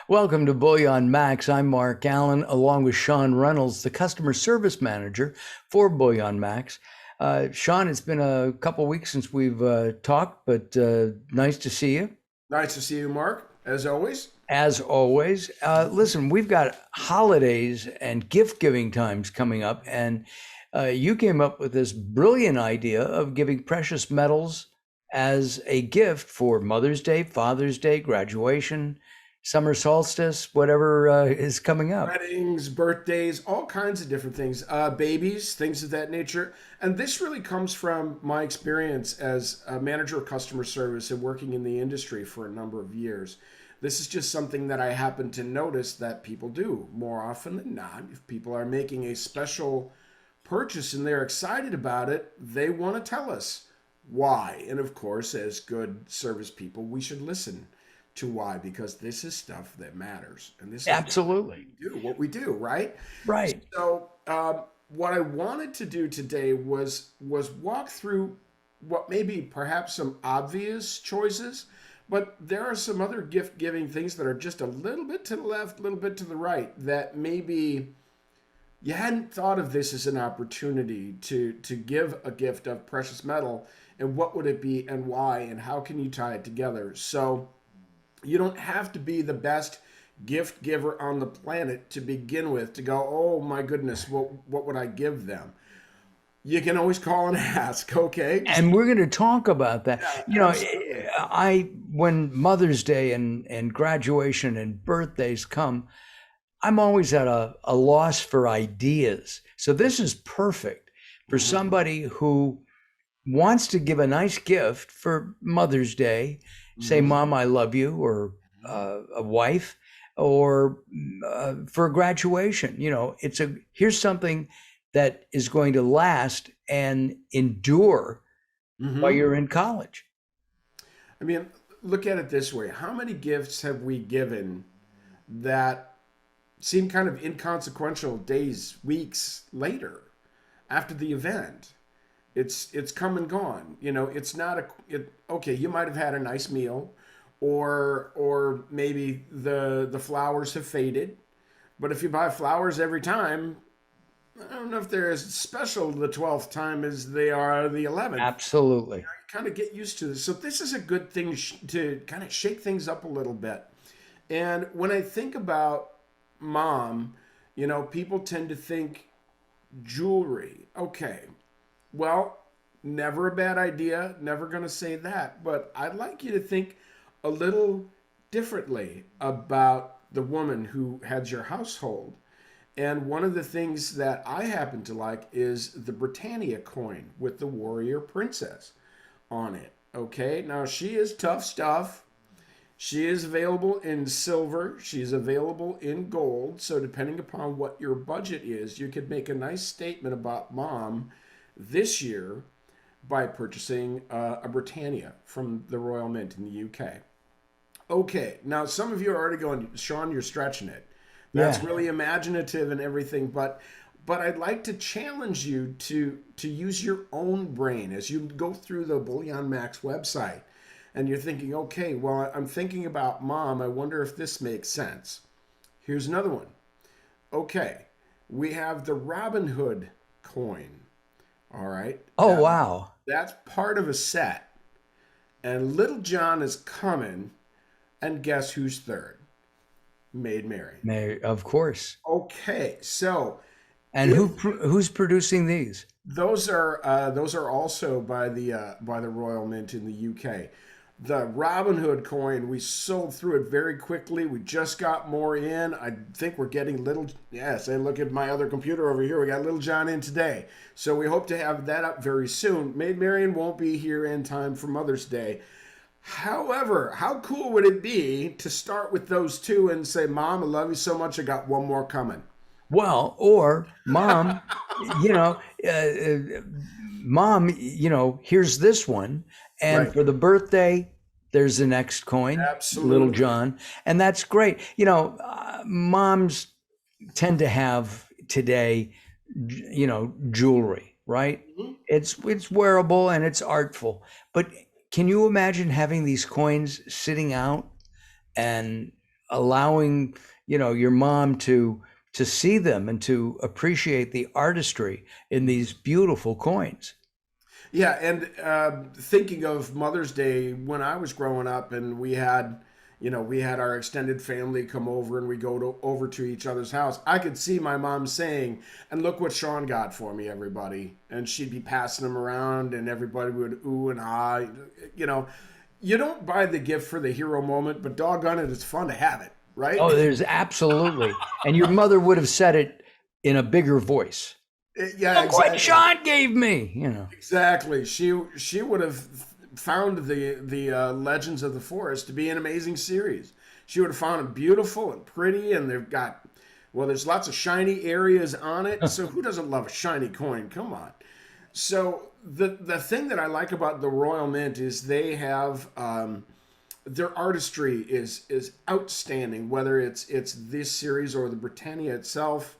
Welcome to BullionMax. I'm Mark Allen, along with Sean Reynolds, the customer service manager for BullionMax. Sean, it's been a couple weeks since we've talked, but nice to see you. Nice to see you, Mark, as always. As always, listen, we've got holidays and gift giving times coming up, and you came up with this brilliant idea of giving precious metals as a gift for Mother's Day, Father's Day, graduation, summer solstice, whatever is coming up. Weddings, birthdays, all kinds of different things, babies, things of that nature. And this really comes from my experience as a manager of customer service and working in the industry for a number of years. This is just something that I happen to notice that people do more often than not. If people are making a special purchase and they're excited about it, they want to tell us why. And of course, as good service people, we should listen to why, because this is stuff that matters. And this is Absolutely. what we do, right? Right. So, what I wanted to do today was walk through what may be perhaps some obvious choices, but there are some other gift giving things that are just a little bit to the left, a little bit to the right that maybe you hadn't thought of this as an opportunity to give a gift of precious metal, and what would it be and why and how can you tie it together. So you don't have to be the best gift giver on the planet to begin with to go, oh my goodness, what would I give them? You can always call and ask, okay? And we're going to talk about that. Yeah, You know, absolutely. I when Mother's Day and graduation and birthdays come, I'm always at a loss for ideas. So this is perfect for Mhm. somebody who wants to give a nice gift for Mother's Day, say, Mhm. Mom, I love you, or a wife, or for graduation. Here's something that is going to last and endure while Mhm. you're in college. I mean, look at it this way. How many gifts have we given that seem kind of inconsequential days, weeks later after the event? It's come and gone. It's not okay, you might have had a nice meal, or maybe the flowers have faded. But if you buy flowers every time, I don't know if they're as special the 12th time as they are the 11th. Absolutely. You kind of get used to this. So this is a good thing to kind of shake things up a little bit. And when I think about mom, people tend to think jewelry. Okay, well, never a bad idea. Never going to say that. But I'd like you to think a little differently about the woman who heads your household. And one of the things that I happen to like is the Britannia coin with the warrior princess on it. Okay, now she is tough stuff. She is available in silver. She's available in gold. So, depending upon what your budget is, you could make a nice statement about mom this year by purchasing a Britannia from the Royal Mint in the UK. Okay, now some of you are already going, Sean, you're stretching it. That's Yeah. really imaginative and everything, but I'd like to challenge you to use your own brain as you go through the Bullion Max website and you're thinking, okay, well, I'm thinking about mom. I wonder if this makes sense. Here's another one. Okay, we have the Robin Hood coin. All right, Oh, wow. that's part of a set, and Little John is coming, and guess who's third? Maid Mary. Of course. Okay, so And if who's producing these? those are also by the Royal Mint in the UK. The Robin Hood coin, we sold through it very quickly. We just got more in. I think we're getting little. Yes, and look at my other computer over here. We got Little John in today, so we hope to have that up very soon. Maid Marian won't be here in time for Mother's Day. However, how cool would it be to start with those two and say, "Mom, I love you so much. I got one more coming." Well, or mom, you know, uh, uh, mom, here's this one. And Right. for the birthday, there's the next coin, Little Absolutely. John. And that's great. Moms tend to have today, jewelry, right? Mhm. It's wearable and it's artful. But can you imagine having these coins sitting out and allowing, your mom to see them and to appreciate the artistry in these beautiful coins. Yeah, and thinking of Mother's Day when I was growing up, and we had our extended family come over, and we go over to each other's house. I could see my mom saying, "And look what Sean got for me, everybody," and she'd be passing them around, and everybody would ooh and ah. You know, you don't buy the gift for the hero moment, but doggone it, it's fun to have it, right? Oh, there's absolutely. And your mother would have said it in a bigger voice. Yeah, Look what exactly. Sean gave me. Exactly. She would have found the Legends of the Forest to be an amazing series. She would have found them beautiful and pretty, and they've got there's lots of shiny areas on it. So who doesn't love a shiny coin? Come on. So the thing that I like about the Royal Mint is they have their artistry is outstanding. Whether it's this series or the Britannia itself,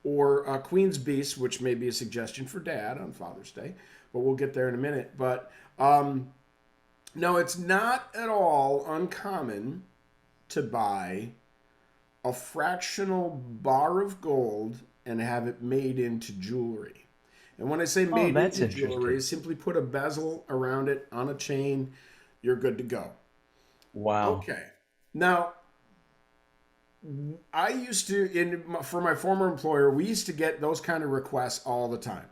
or Queen's Beast, which may be a suggestion for Dad on Father's Day, but we'll get there in a minute. But no, it's not at all uncommon to buy a fractional bar of gold and have it made into jewelry. And when I say Oh, made that's into jewelry, interesting. simply put a bezel around it on a chain, you're good to go. Wow. Okay. Now, I used to, for my former employer, we used to get those kind of requests all the time.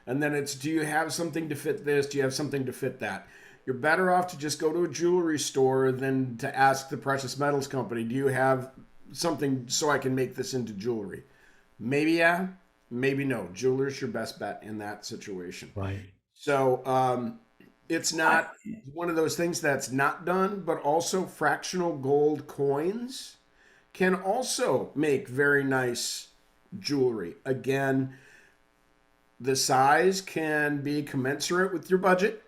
And then it's, do you have something to fit this? Do you have something to fit that? You're better off to just go to a jewelry store than to ask the precious metals company, do you have something so I can make this into jewelry? Maybe yeah, maybe no. Jeweler's your best bet in that situation. Right. So it's I, not one of those things that's not done, but also fractional gold coins can also make very nice jewelry. Again, the size can be commensurate with your budget,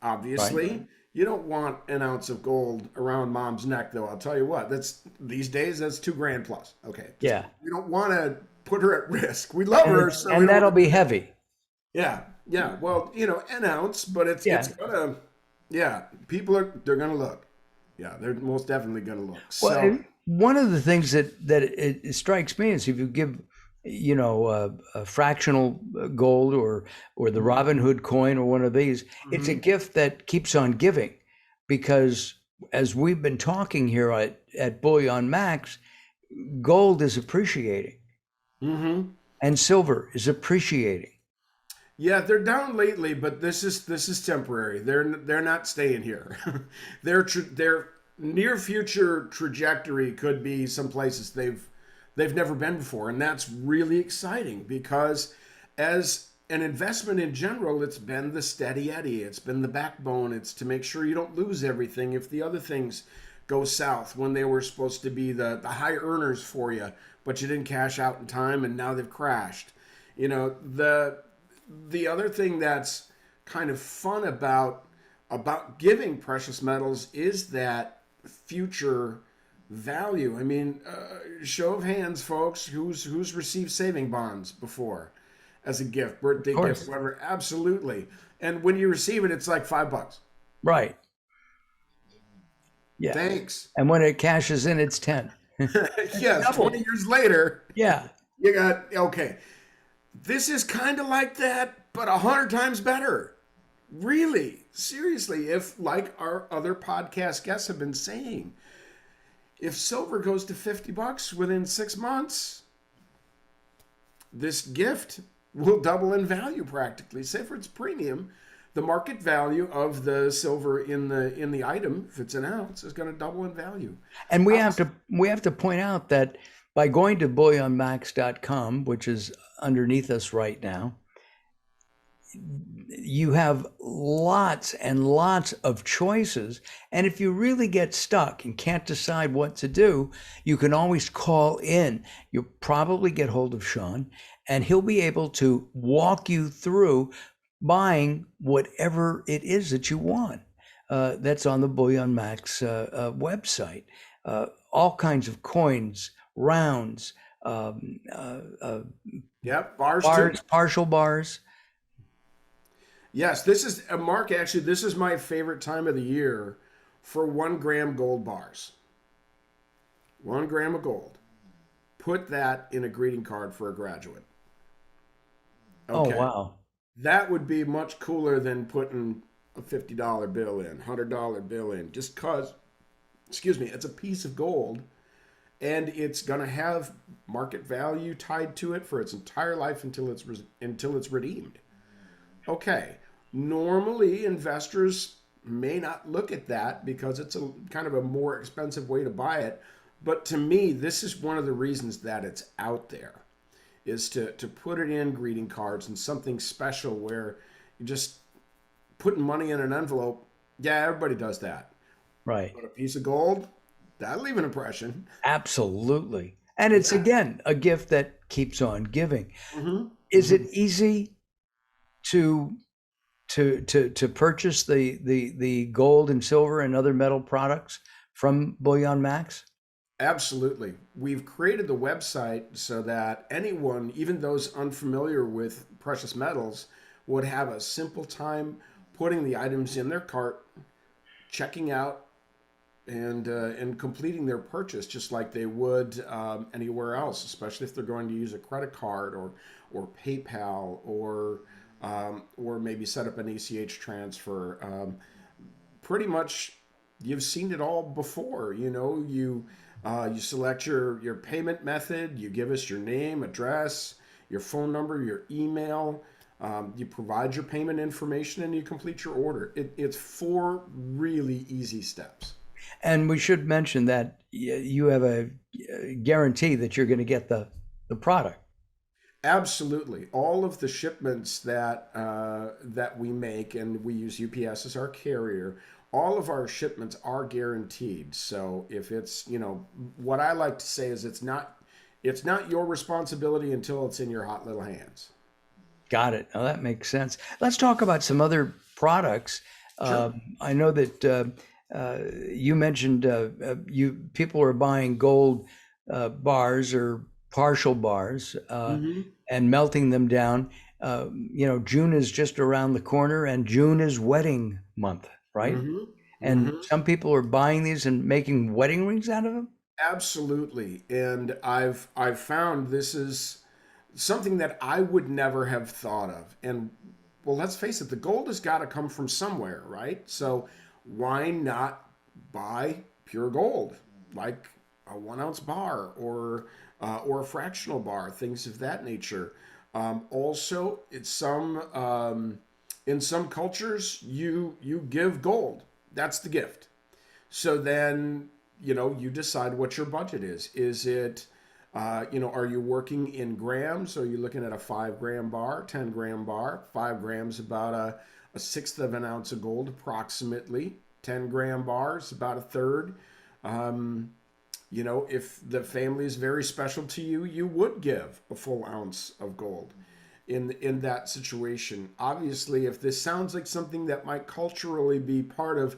right. obviously. You don't want an ounce of gold around mom's neck, though. I'll tell you what, that's these days that's 2 grand plus. Okay, just Yeah. we don't want to put her at risk. We love And her, it, so we and don't. that'll be heavy. Yeah, yeah. Well, an ounce, but it's Yeah. gonna. Yeah, they're gonna look. Yeah, they're most definitely gonna look. Well, So. one of the things that it strikes me is if you give, a fractional gold or the Robin Hood coin or one of these, it's a Mhm. gift that keeps on giving, because as we've been talking here at Bullion Max, gold is appreciating Mhm. and silver is appreciating. Yeah, they're down lately, but this is temporary. They're not staying here. Their near future trajectory could be some places they've never been before, and that's really exciting because as an investment in general, it's been the steady eddy. It's been the backbone. It's to make sure you don't lose everything if the other things go south when they were supposed to be the high earners for you, but you didn't cash out in time and now they've crashed. The other thing that's kind of fun about giving precious metals is that future value. I mean, show of hands, folks, who's received saving bonds before as a gift, Of birthday gift, course. whatever. Absolutely. And when you receive it, it's like $5. Right. Yeah. Thanks. And when it cashes in, it's 10. It's Yes, 20 doubled. years later, Yeah. you got okay. This is kind of like that, but 100 times better. Really, seriously, if like our other podcast guests have been saying, if silver goes to $50 within 6 months, this gift will double in value practically. Say for its premium, the market value of the silver in the item, if it's an ounce, is going to double in value. And we Uh, have to we have to point out that by going to bullionmax.com, which is underneath us right now, you have lots and lots of choices. And if you really get stuck and can't decide what to do, you can always call in. You'll probably get hold of Sean, and he'll be able to walk you through buying whatever it is that you want. That's on the Bullion Max website. All kinds of coins, rounds, yep, bars too. bars, partial bars. Yes, this is a Mark. Actually, this is my favorite time of the year for 1 gram gold bars. 1 gram of gold. Put that in a greeting card for a graduate. Oh, Okay. wow. That would be much cooler than putting a $50 bill in, $100 bill in, just because, excuse me, it's a piece of gold and it's going to have market value tied to it for its entire life until it's redeemed. Okay. Normally, investors may not look at that because it's a kind of a more expensive way to buy it. But to me, this is one of the reasons that it's out there is to put it in greeting cards and something special where you just putting money in an envelope. Yeah, everybody does that. Right. But a piece of gold, that'll leave an impression. Absolutely. And it's Yeah. again a gift that keeps on giving. Mm-hmm. Is Mm-hmm. it easy to to purchase the gold and silver and other metal products from Bullion Max? Absolutely. We've created the website so that anyone, even those unfamiliar with precious metals, would have a simple time putting the items in their cart, checking out, and completing their purchase just like they would anywhere else, especially if they're going to use a credit card or PayPal or maybe set up an ACH transfer. Pretty much you've seen it all before. You select your payment method, you give us your name, address, your phone number, your email, you provide your payment information, and you complete your order. It's 4 really easy steps. And we should mention that you have a guarantee that you're going to get the product. Absolutely. All of the shipments that we make, and we use UPS as our carrier, all of our shipments are guaranteed. So if it's, what I like to say is it's not your responsibility until it's in your hot little hands. Got it. Now that makes sense. Let's talk about some other products. Sure. I know that you mentioned you people are buying gold bars or partial bars Mm-hmm. and melting them down. June is just around the corner, and June is wedding month, right? Mm-hmm. And Mm-hmm. some people are buying these and making wedding rings out of them. Absolutely. And I've found this is something that I would never have thought of. And well, let's face it, the gold has got to come from somewhere, right? So why not buy pure gold, like a 1 ounce bar or a fractional bar, things of that nature. Also, in some cultures, you give gold. That's the gift. So then, you decide what your budget is. Is it, are you working in grams? Are you looking at a 5 gram bar, 10 gram bar? 5 grams, about a sixth of an ounce of gold, approximately. 10 gram bars, about a third. Um, if the family is very special to you, you would give a full ounce of gold in that situation. Obviously, if this sounds like something that might culturally be part of,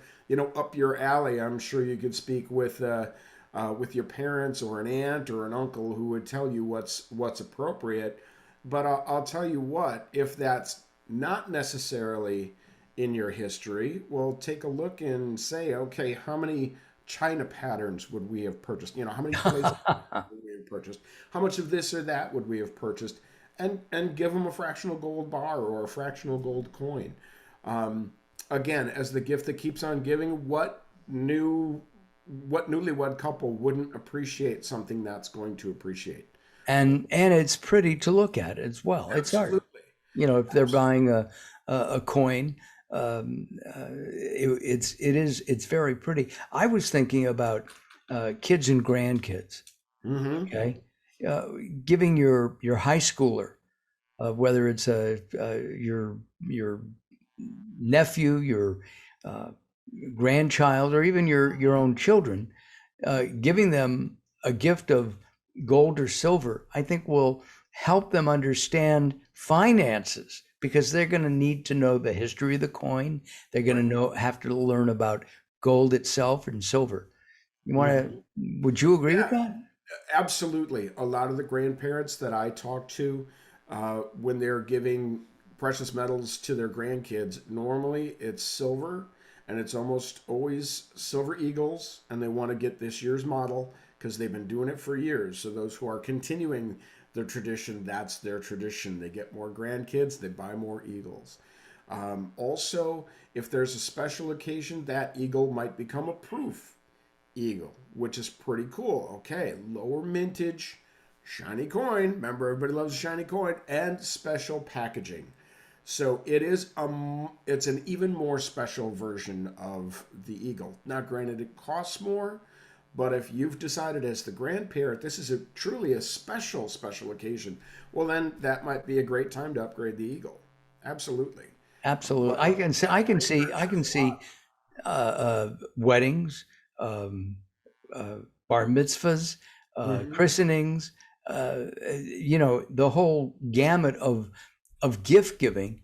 up your alley, I'm sure you could speak with your parents or an aunt or an uncle who would tell you what's appropriate. But I'll tell you what, if that's not necessarily in your history, well, take a look and say, okay, how many China patterns would we have purchased? How many places would we have purchased? How much of this or that would we have purchased? And give them a fractional gold bar or a fractional gold coin. Again, as the gift that keeps on giving, what newlywed couple wouldn't appreciate something that's going to appreciate? And it's pretty to look at as well. It's art. Absolutely. If they're Absolutely. buying a coin, it's very pretty. I was thinking about kids and grandkids. Mm-hmm. Okay, uh, giving your high schooler, whether it's your nephew, your uh, grandchild, or even your own children, giving them a gift of gold or silver, I think will help them understand finances because they're going to need to know the history of the coin. They're going to Right. have to learn about gold itself and silver. You want to? Mm-hmm. Would you agree with Yeah. that? Absolutely. A lot of the grandparents that I talk to, when they're giving precious metals to their grandkids, normally it's silver and it's almost always silver eagles, and they want to get this year's model because they've been doing it for years. So those who are continuing their tradition, that's their tradition. They get more grandkids, they buy more eagles. Also, if there's a special occasion, that eagle might become a proof eagle, which is pretty cool. Okay, lower mintage, shiny coin. Remember, everybody loves a shiny coin, and special packaging. So it's an even more special version of the eagle. Now, granted, it costs more, but if you've decided as the grandparent this is truly a special occasion, well, then that might be a great time to upgrade the eagle. Absolutely. Absolutely. But I can see weddings, um, bar mitzvahs, Mhm. christenings, the whole gamut of gift giving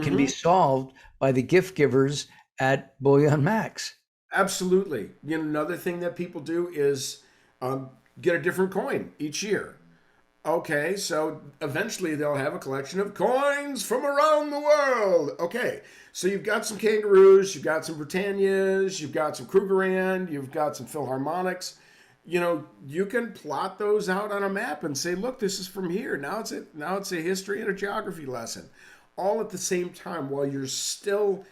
can be Mhm. solved by the gift givers at BullionMax. Absolutely. Another thing that people do is um, get a different coin each year. Okay, so eventually they'll have a collection of coins from around the world. Okay, so you've got some kangaroos, you've got some Britannias, you've got some Krugerrand, you've got some Philharmonics. You can plot those out on a map and say, look, this is from here. Now it's a history and a geography lesson, all at the same time while you're still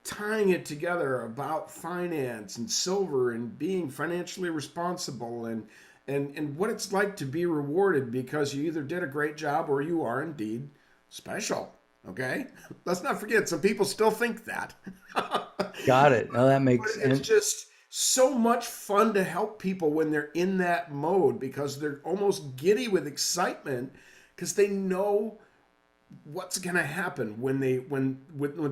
tying it together about finance and silver and being financially responsible and what it's like to be rewarded because you either did a great job or you are indeed special. Okay? Let's not forget, some people still think that. Got it. Now that But makes it's and just so much fun to help people when they're in that mode because they're almost giddy with excitement because they know what's going to happen when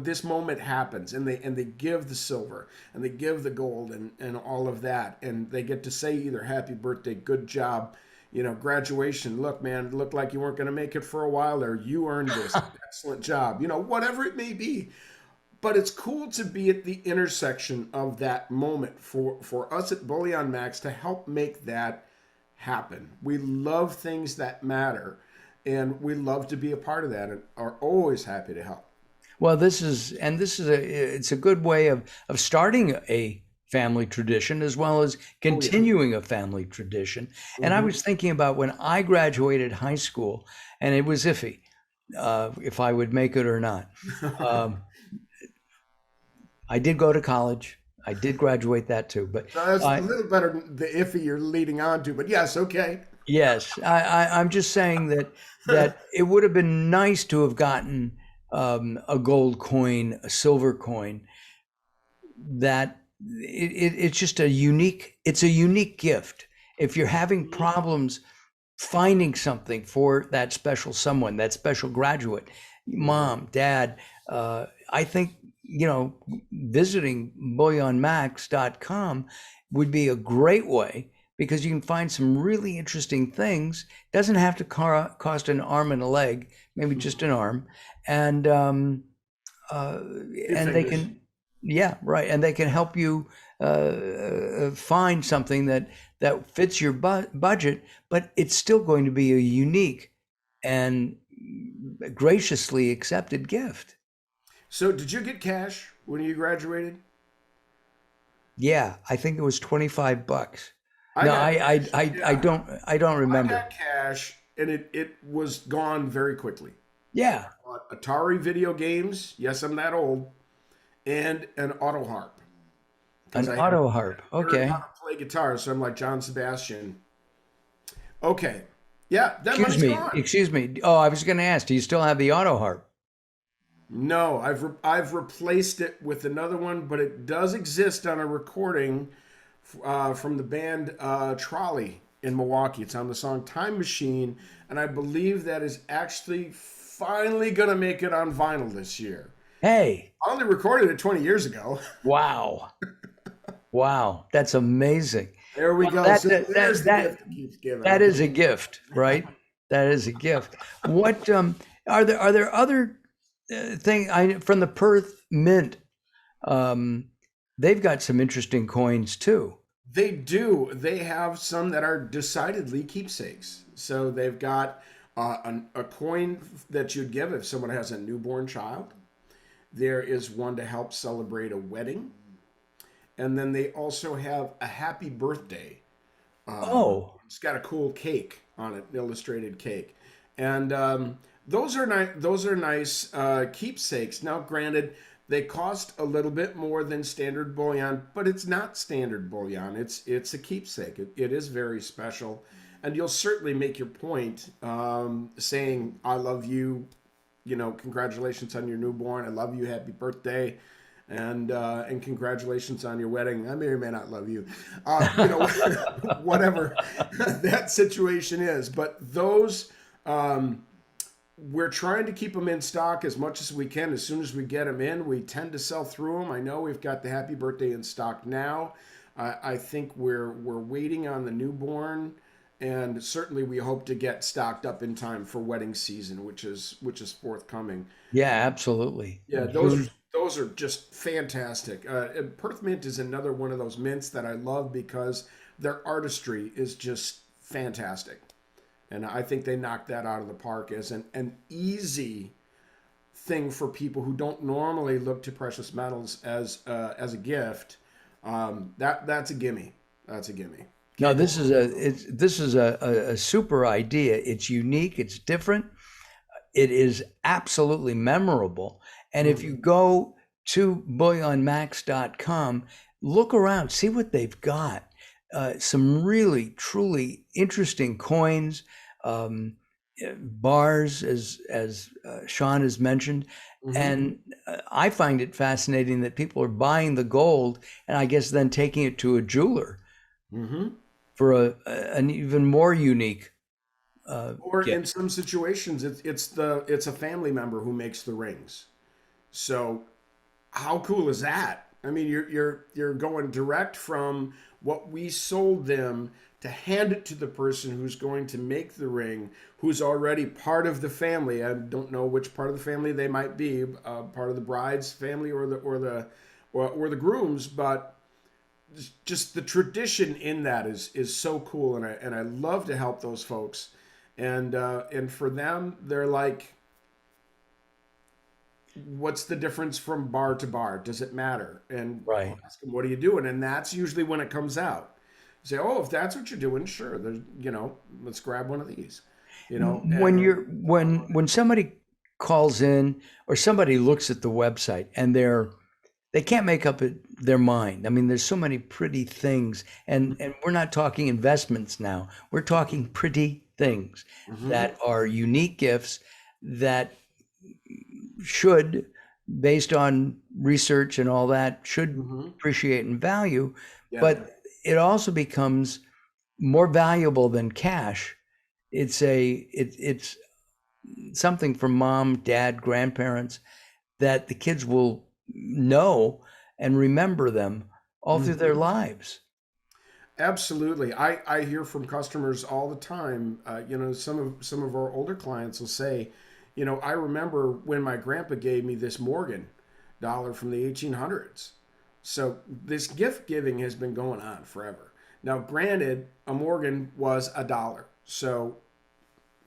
this moment happens and they give the silver and they give the gold and all of that and they get to say either happy birthday, good job, graduation, look man, it looked like you weren't going to make it for a while, or you earned this, excellent job, whatever it may be. But it's cool to be at the intersection of that moment for us at Bullion Max to help make that happen. We love things that matter, and we love to be a part of that, and are always happy to help. well, this is it's a good way of starting a family tradition as well as Oh yeah. continuing a family tradition. And I Hmm. was thinking about when I graduated high school, and it was iffy if I would make it or not. Um, I did go to college. I did graduate that too. But So that's a I, little better than the iffy you're leading on to, but yes, okay. yes, I'm just saying that it would have been nice to have gotten a gold coin, a silver coin. That it's just it's a unique gift. If you're having problems finding something for that special someone, that special graduate, Hmm. mom, dad, I think, visiting bullionmax.com would be a great way because you can find some really interesting things. Doesn't have to cost an arm and a leg, maybe just an arm. And uh, Few and they fingers. can, yeah, right, and they can help you find something that fits your budget, but it's still going to be a unique and graciously accepted gift. So did you get cash when you graduated? Yeah, I think it was $25. I No, got cash. Yeah. I don't I remember. got cash and it was gone very quickly. Yeah, Atari video games, yes, I'm that old, and an auto harp because an I had auto harp. learned how Okay. to play guitar, so I'm like John Sebastian. Okay, yeah, that Excuse money's me. gone. Excuse me. Oh, I was going to ask, do you still have the auto harp? No, I've replaced it with another one, but it does exist on a recording from the band Trolley in Milwaukee. It's on the song Time Machine, and I believe that is actually finally gonna make it on vinyl this year. Hey, I only recorded it 20 years ago. wow. Wow, that's amazing. There we Well, go. So there's the gift that keeps that giving. is a gift, right? That is a gift. What are there other thing I from the Perth Mint? Um, they've got some interesting coins too. They do. They have some that are decidedly keepsakes. So they've got a coin that you'd give if someone has a newborn child. There is one to help celebrate a wedding. And then they also have a happy birthday Oh, It's got a cool cake on it, illustrated cake, and those are nice. Those are nice keepsakes. Now, granted, they cost a little bit more than standard bullion, but it's not standard bullion. It's a keepsake. It is very special, and you'll certainly make your point, saying "I love you." You know, congratulations on your newborn. I love you. Happy birthday. And congratulations on your wedding. I may or may not love you, you know, whatever that situation is. But those, we're trying to keep them in stock as much as we can. As soon as we get them in, we tend to sell through them. I know we've got the happy birthday in stock now. I think we're waiting on the newborn, and certainly we hope to get stocked up in time for wedding season, which is forthcoming. yeah, absolutely. Yeah, June. those are just fantastic. And Perth mint is another one of those mints that I love because their artistry is just fantastic, and I think they knocked that out of the park as an easy thing for people who don't normally look to precious metals as a gift. That's a gimme. That's a gimme. No, Can't go wrong. this is a super idea. It's unique. It's different. It is absolutely memorable. And if you Mhm. go to BullionMax.com, look around, see what they've got. Some really, truly interesting coins, um, bars, as Sean has mentioned. Mhm. And I find it fascinating that people are buying the gold and I guess then taking it to a jeweler Mhm. for an even more unique Or in gift. some situations, it's a family member who makes the rings. So how cool is that? I mean, you're going direct from what we sold them to hand it to the person who's going to make the ring, who's already part of the family. I don't know which part of the family they might be, part of the bride's family or the groom's, but just the tradition in that is so cool, and I love to help those folks, and for them, they're like, what's the difference from bar to bar? Does it matter? And I'll Right. ask them, what are you doing? And that's usually when it comes out. Say, oh, if that's what you're doing, sure. There's, let's grab one of these. You know, When when somebody calls in or somebody looks at the website and they can't make up their mind. I mean, there's so many pretty things, and we're not talking investments now. We're talking pretty things mm-hmm, that are unique gifts that should, based on research and all that, should mm-hmm, appreciate in value, yeah, but it also becomes more valuable than cash. It's something from mom, dad, grandparents that the kids will know and remember them all through their mm-hmm. lives. Absolutely. I hear from customers all the time. Some of our older clients will say, I remember when my grandpa gave me this Morgan dollar from the 1800s. So this gift giving has been going on forever. Now, granted, a Morgan was a dollar, so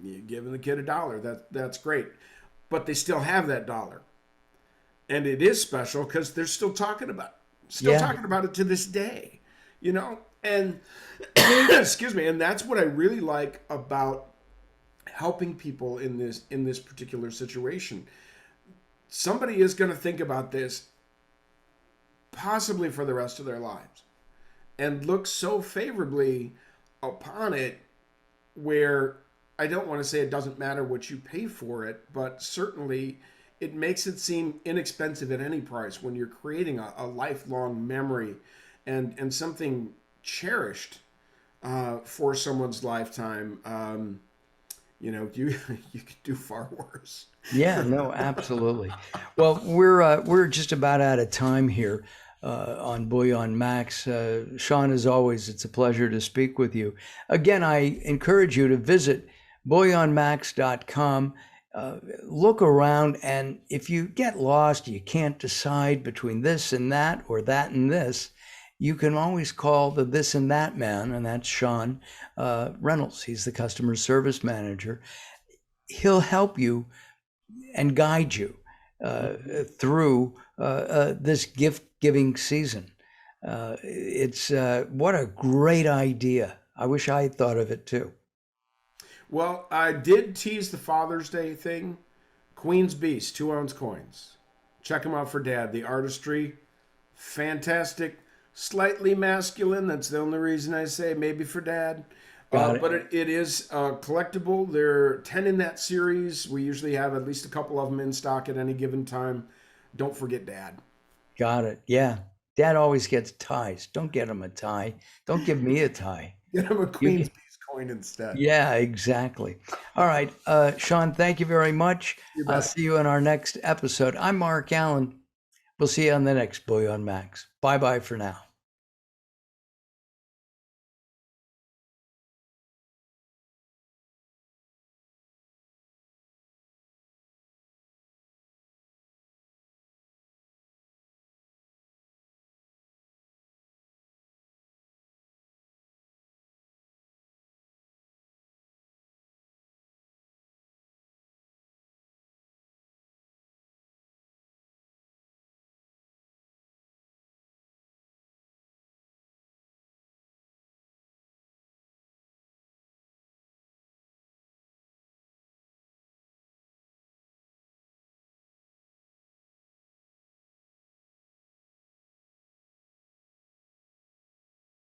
you giving the kid a dollar, that's great. But they still have that dollar, and it is special because they're still Yeah, talking about it to this day. And excuse me, and that's what I really like about helping people in this particular situation. Somebody is going to think about this possibly for the rest of their lives and look so favorably upon it, where I don't want to say it doesn't matter what you pay for it, but certainly it makes it seem inexpensive at any price when you're creating a lifelong memory and something cherished for someone's lifetime. You you could do far worse. yeah, no, absolutely. Well, we're just about out of time here on Bullion Max. Sean, as always, it's a pleasure to speak with you. Again, I encourage you to visit BullionMax.com. Look around, and if you get lost, you can't decide between this and that or that and this, you can always call the this and that man, and that's Sean Reynolds. He's the customer service manager. He'll help you and guide you through this gift giving season. It's what a great idea. I wish I had thought of it too. Well, I did tease the Father's Day thing. Queen's Beast, 2 ounce coins. Check them out for Dad. The artistry, fantastic. Slightly masculine. That's the only reason I say maybe for Dad. Got it. But it is collectible. There are 10 in that series. We usually have at least a couple of them in stock at any given time. Don't forget Dad. Got it. Yeah. Dad always gets ties. Don't get him a tie. Don't give me a tie. Get him a You Queen's get, Beast coin instead. yeah, exactly. All right. Sean, thank you very much. You I'll bet. see you in our next episode. I'm Mark Allen. We'll see you on the next Bullion Max. Bye bye for now.